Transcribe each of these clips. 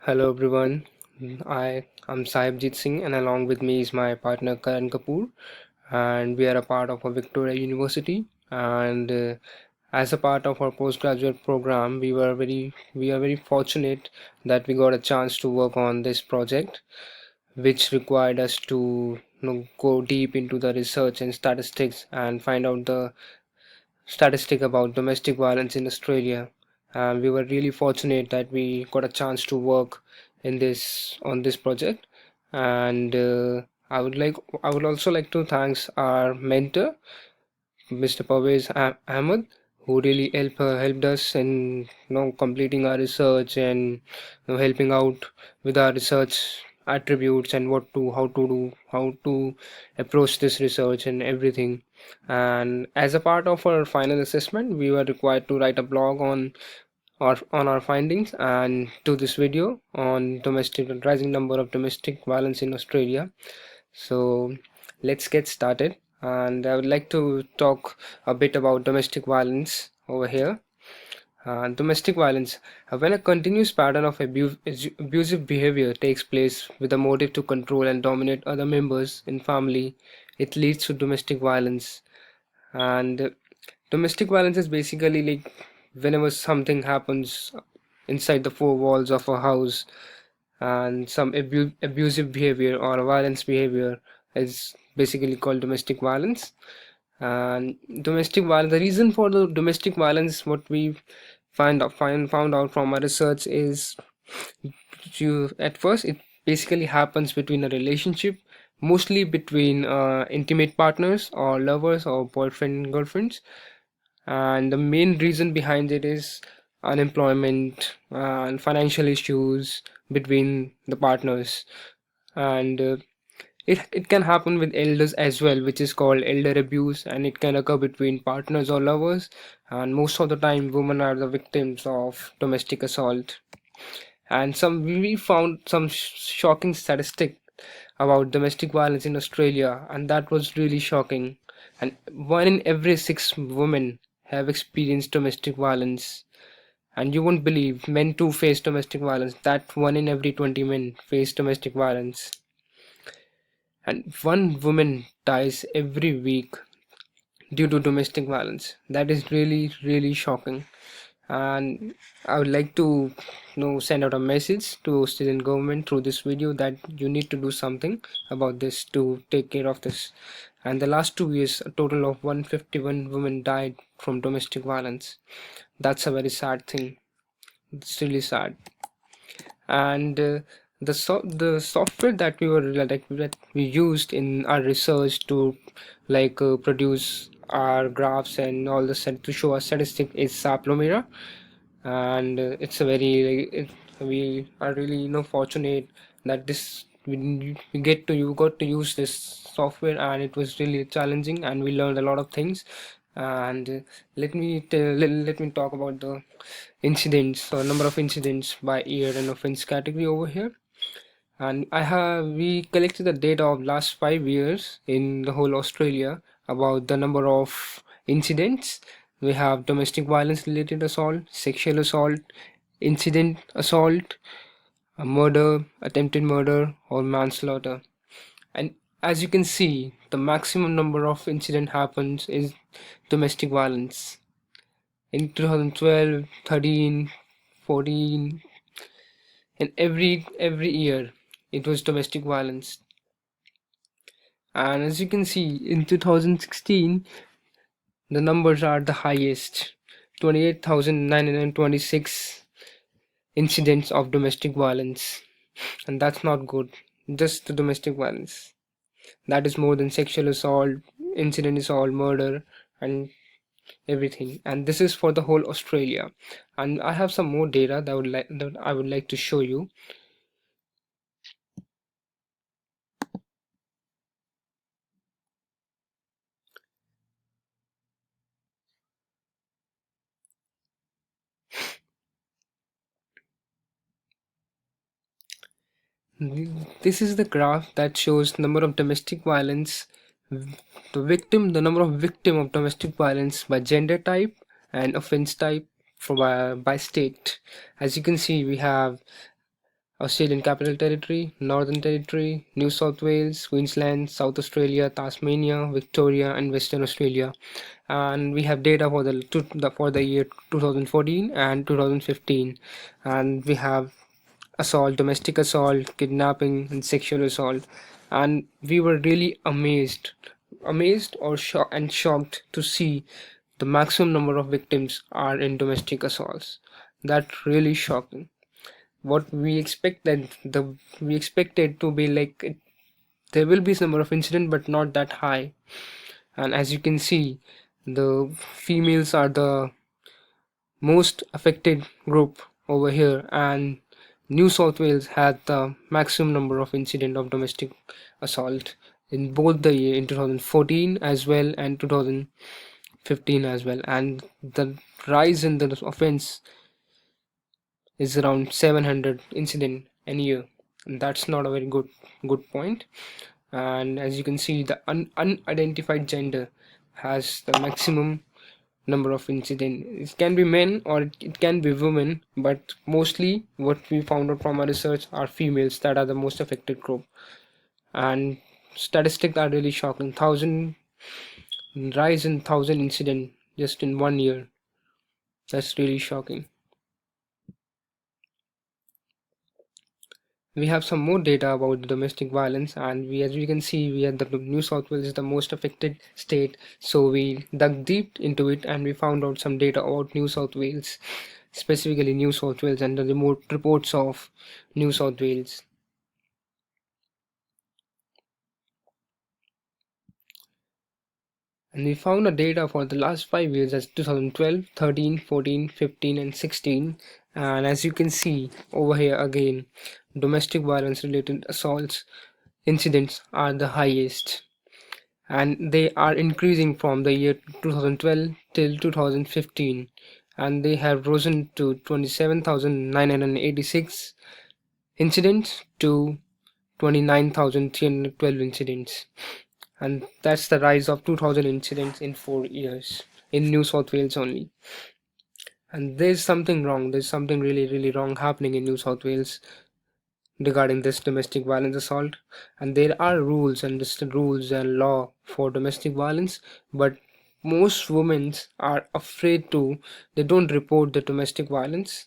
Hello everyone. I am Sahibjit Singh and along with me is my partner Karan Kapoor, and we are a part of a Victoria University, and as a part of our postgraduate program we are very fortunate that we got a chance to work on this project, which required us to go deep into the research and statistics and find out the statistic about domestic violence in Australia. And we were really fortunate that we got a chance to work in this on this project. And I would also like to thanks our mentor, Mr. Parvez Ahmed, who really helped us in completing our research and helping out with our research attributes and what to how to approach this research and everything. And as a part of our final assessment, we were required to write a blog on our findings and to this video on domestic rising number of domestic violence in Australia. So let's get started. And I would like to talk a bit about domestic violence over here. Domestic violence, when a continuous pattern of abusive behavior takes place with a motive to control and dominate other members in family, it leads to domestic violence. And domestic violence is basically like whenever something happens inside the four walls of a house, and some abusive behavior or violence behavior is basically called domestic violence. And domestic violence, the reason for the domestic violence, what we found out from our research is, you at first it basically happens between a relationship, mostly between intimate partners or lovers or boyfriend and girlfriends. And the main reason behind it is unemployment and financial issues between the partners. And it can happen with elders as well, which is called elder abuse, and it can occur between partners or lovers. And most of the time women are the victims of domestic assault. And we found some shocking statistic about domestic violence in Australia, and that was really shocking. And one in every six women have experienced domestic violence. And you won't believe, men too face domestic violence. That one in every 20 men face domestic violence. And one woman dies every week due to domestic violence. That is really, really shocking. And I would like to send out a message to Australian government through this video that you need to do something about this to take care of this. And the last 2 years, a total of 151 women died from domestic violence. That's a very sad thing. It's really sad. And the software that we used in our research to produce our graphs and all the set to show our statistic is SAP Lumira. And it's a very we are really fortunate that we get to you got to use this software, and it was really challenging and we learned a lot of things. And let me talk about the incidents or number of incidents by year and offense category over here. And we collected the data of last 5 years in the whole Australia about the number of incidents. We have domestic violence related assault, sexual assault, incident assault, a murder, attempted murder, or manslaughter. And as you can see, the maximum number of incident happens is domestic violence. In 2012, 13, 14, and every year it was domestic violence. And as you can see, in 2016 the numbers are the highest, 28,926 incidents of domestic violence. And that's not good. Just the domestic violence, that is more than sexual assault, incident assault, murder, and everything. And this is for the whole Australia. And I have some more data that I would like to show you. This is the graph that shows number of domestic violence, the number of victim of domestic violence by gender type and offense type by state. As you can see, we have Australian Capital Territory, Northern Territory, New South Wales, Queensland, South Australia, Tasmania, Victoria, and Western Australia. And we have data for the year 2014 and 2015, and we have assault, domestic assault, kidnapping, and sexual assault. And we were really amazed or shocked to see the maximum number of victims are in domestic assaults. That's really shocking. What we expected to be like there will be some number of incident, but not that high. And as you can see, the females are the most affected group over here, and New South Wales had the maximum number of incident of domestic assault in both the year in 2014 as well and 2015 as well. And the rise in the offense is around 700 incident a year, and that's not a very good point. And as you can see, the unidentified gender has the maximum number of incident. It can be men or it can be women, but mostly what we found out from our research are females that are the most affected group. And statistics are really shocking. Thousand rise in thousand incident just in 1 year. That's really shocking. We have some more data about the domestic violence, and as we can see, we had the New South Wales is the most affected state. So we dug deep into it and we found out some data about New South Wales, specifically New South Wales and the remote reports of New South Wales. And we found the data for the last 5 years as 2012, 13, 14, 15, and 16. And as you can see over here again, domestic violence related assaults incidents are the highest, and they are increasing from the year 2012 till 2015, and they have risen to 27,986 incidents to 29,312 incidents, and that's the rise of 2,000 incidents in 4 years in New South Wales only. And there's something wrong, there's something really wrong happening in New South Wales regarding this domestic violence assault. And there are rules and rules and law for domestic violence, but most women are afraid to, they don't report the domestic violence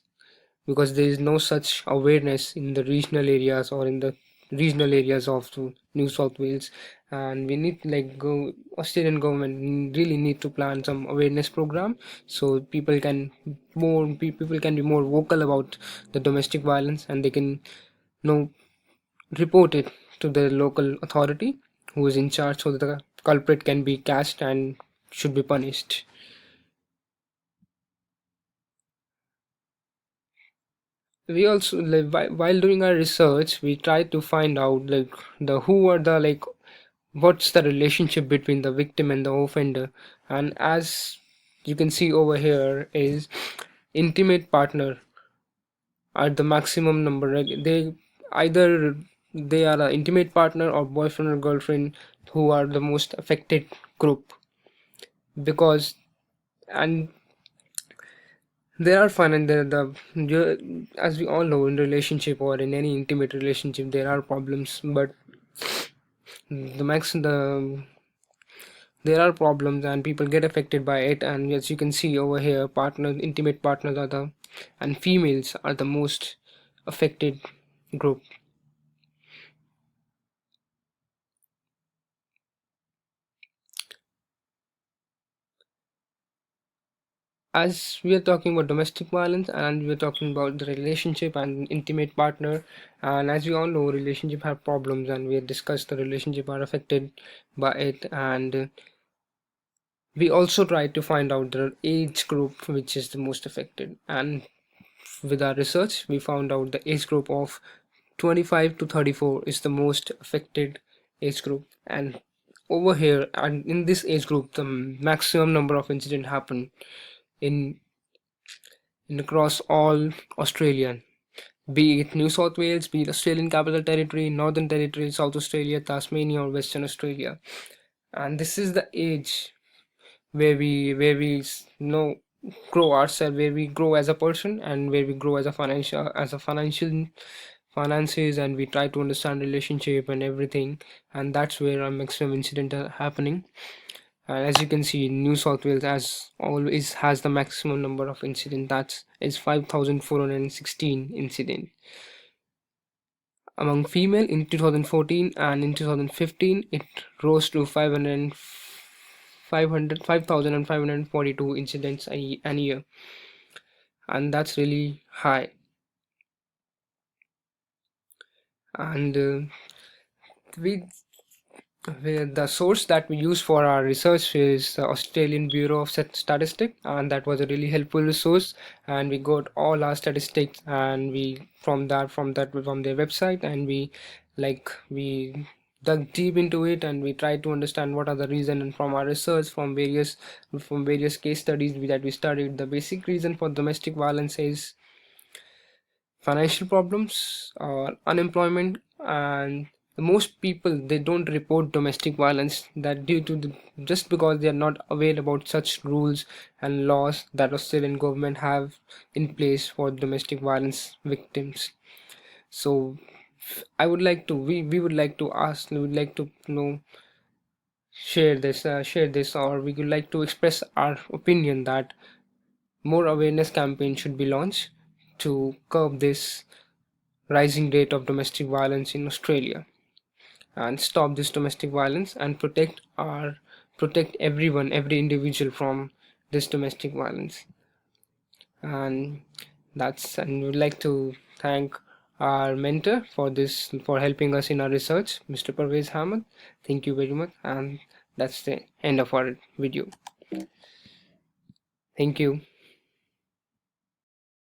because there is no such awareness in the regional areas or in the regional areas of New South Wales. And we need like go Australian government really need to plan some awareness program so people can be more vocal about the domestic violence, and they can know report it to the local authority who is in charge so that the culprit can be catched and should be punished. We also like while doing our research we tried to find out like the who are the like what's the relationship between the victim and the offender. And as you can see over here is intimate partner are the maximum number. Like they either they are an intimate partner or boyfriend or girlfriend who are the most affected group, because and there are fun and there the as we all know in relationship or in any intimate relationship there are problems, but the max the there are problems and people get affected by it. And as you can see over here, partners intimate partners are the and females are the most affected group. As we are talking about domestic violence and we are talking about the relationship and intimate partner, and as we all know relationship have problems and we have discussed the relationship are affected by it. And we also tried to find out the age group which is the most affected, and with our research we found out the age group of 25 to 34 is the most affected age group. And over here and in this age group the maximum number of incidents happen in across all Australian, be it New South Wales, be it Australian Capital Territory, Northern Territory, South Australia, Tasmania, or Western Australia. And this is the age know grow ourselves, where we grow as a person and where we grow as a financial finances, and we try to understand relationship and everything, and that's where a maximum incident are happening. And as you can see, New South Wales as always has the maximum number of incident, that is 5,416 incident among female in 2014, and in 2015 it rose to 5,542 incidents an year, and that's really high. And we the source that we use for our research is the Australian Bureau of Statistic, and that was a really helpful resource. And we got all our statistics, and we from their website, and we dug deep into it, and we tried to understand what are the reason. And from our research, from various case studies that we studied, the basic reason for domestic violence is financial problems or unemployment. And most people, they don't report domestic violence, that due to just because they are not aware about such rules and laws that Australian government have in place for domestic violence victims. So I would like to we would like to ask we would like to know share this, or we would like to express our opinion that more awareness campaign should be launched to curb this rising rate of domestic violence in Australia, and stop this domestic violence and protect every individual from this domestic violence. And we would like to thank our mentor for helping us in our research, Mr. Parvez Ahmed. Thank you very much, and that's the end of our video. Thank you.